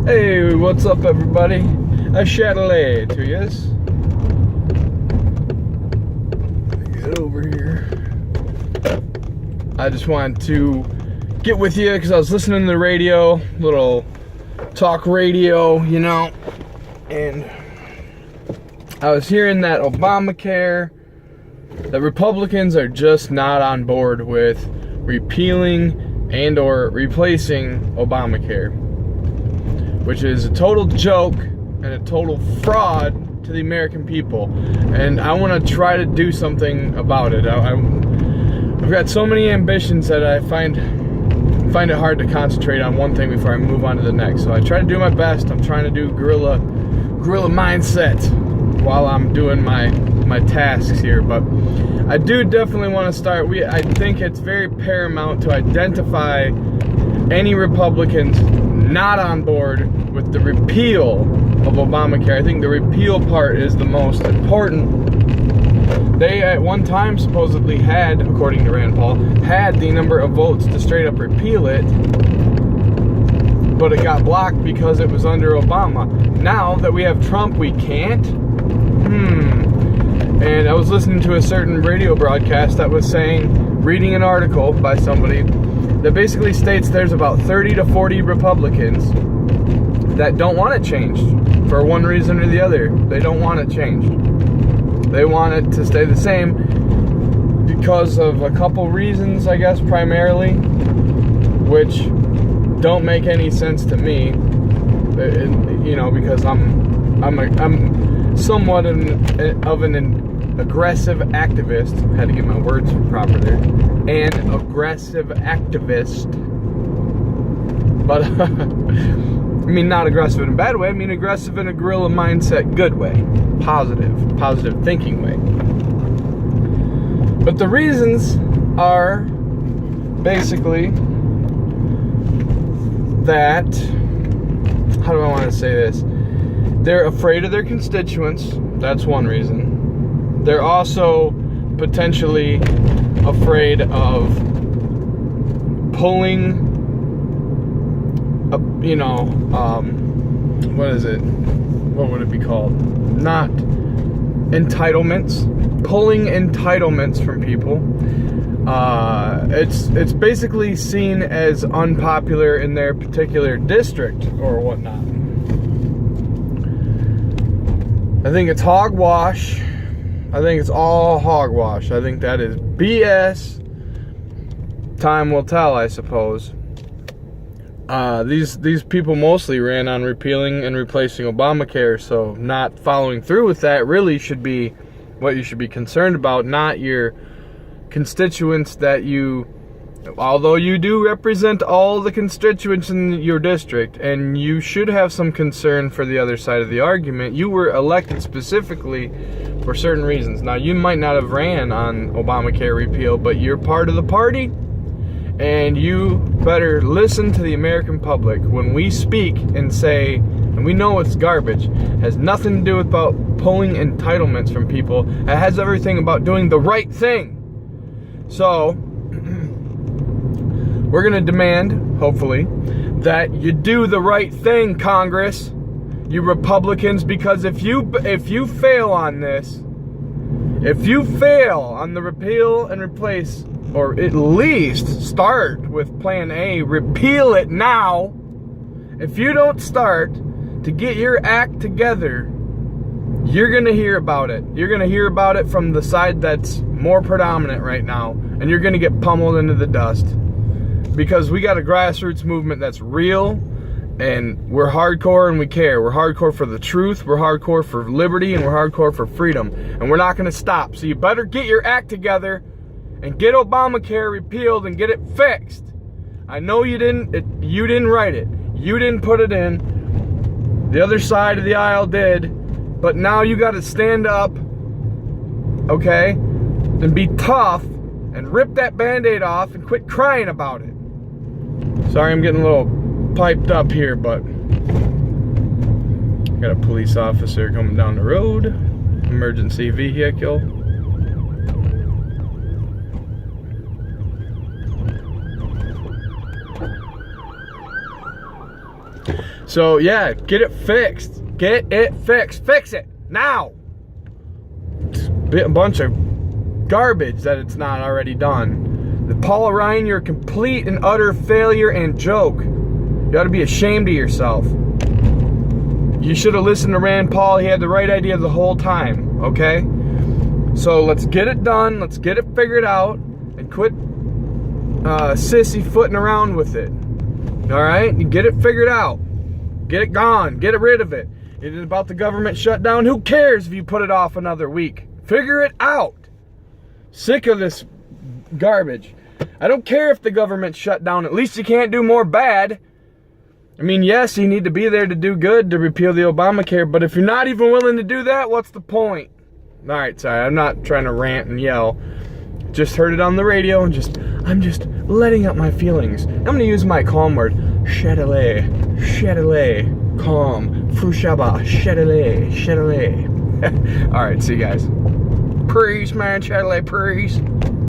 Hey, what's up, everybody? A Chatelet to yous. Get over here. I just wanted to get with you because I was listening to the radio, little talk radio, you know, and I was hearing that Obamacare, that Republicans are just not on board with repealing and or replacing Obamacare, which is a total joke and a total fraud to the American people. And I want to try to do something about it. I've got so many ambitions that I find it hard to concentrate on one thing before I move on to the next. So I try to do my best. I'm trying to do guerrilla mindset while I'm doing my tasks here. But I do definitely want to start. I think it's very paramount to identify any Republicans not on board with the repeal of Obamacare. I think the repeal part is the most important. They at one time supposedly had, according to Rand Paul, had the number of votes to straight up repeal it, but it got blocked because it was under Obama. Now that we have Trump, we can't? And I was listening to a certain radio broadcast that was saying, reading an article by somebody, that basically states there's about 30 to 40 Republicans that don't want it changed for one reason or the other. They don't want it changed. They want it to stay the same because of a couple reasons, I guess, primarily, which don't make any sense to me. You know, because I'm somewhat of an aggressive activist. Had to get my words proper there. An aggressive activist, but I mean not aggressive in a bad way. I mean aggressive in a guerrilla mindset, good way, positive thinking way. But the reasons are basically that, how do I want to say this? They're afraid of their constituents. That's one reason. They're also potentially afraid of pulling what is it? What would it be called? Not entitlements. Pulling entitlements from people. It's basically seen as unpopular in their particular district or whatnot. I think it's hogwash. I think it's all hogwash. I think that is BS. Time will tell, I suppose. These people mostly ran on repealing and replacing Obamacare, so not following through with that really should be what you should be concerned about, not your constituents that although you do represent all the constituents in your district, and you should have some concern for the other side of the argument. You were elected specifically for certain reasons. Now, you might not have ran on Obamacare repeal, but you're part of the party, and you better listen to the American public. When we speak and say, and we know it's garbage, it has nothing to do with about pulling entitlements from people. It has everything about doing the right thing. So, we're going to demand, hopefully, that you do the right thing, Congress, you Republicans, because if you fail on this, if you fail on the repeal and replace, or at least start with plan A, repeal it now, if you don't start to get your act together, you're going to hear about it. You're going to hear about it from the side that's more predominant right now, and you're going to get pummeled into the dust. Because we got a grassroots movement that's real, and we're hardcore and we care. We're hardcore for the truth, we're hardcore for liberty, and we're hardcore for freedom. And we're not going to stop. So you better get your act together and get Obamacare repealed and get it fixed. I know you didn't write it. You didn't put it in. The other side of the aisle did. But now you got to stand up, okay, and be tough and rip that Band-Aid off and quit crying about it. Sorry, I'm getting a little piped up here, but got a police officer coming down the road. Emergency vehicle. So yeah, get it fixed. Get it fixed. Fix it now. It's a bunch of garbage that it's not already done. Paul Ryan, you're a complete and utter failure and joke. You ought to be ashamed of yourself. You should have listened to Rand Paul. He had the right idea the whole time, okay? So let's get it done. Let's get it figured out and quit sissy-footing around with it. All right? You get it figured out. Get it gone. Get rid of it. It is about the government shutdown. Who cares if you put it off another week? Figure it out. Sick of this garbage. I don't care if the government shut down. At least you can't do more bad. I mean, yes, you need to be there to do good, to repeal the Obamacare, but if you're not even willing to do that, what's the point? All right, sorry, I'm not trying to rant and yell. Just heard it on the radio and I'm just letting out my feelings. I'm going to use my calm word, Chatelet, calm, Fushaba, Chatelet. All right, see you guys. Peace, man, Chatelet, peace.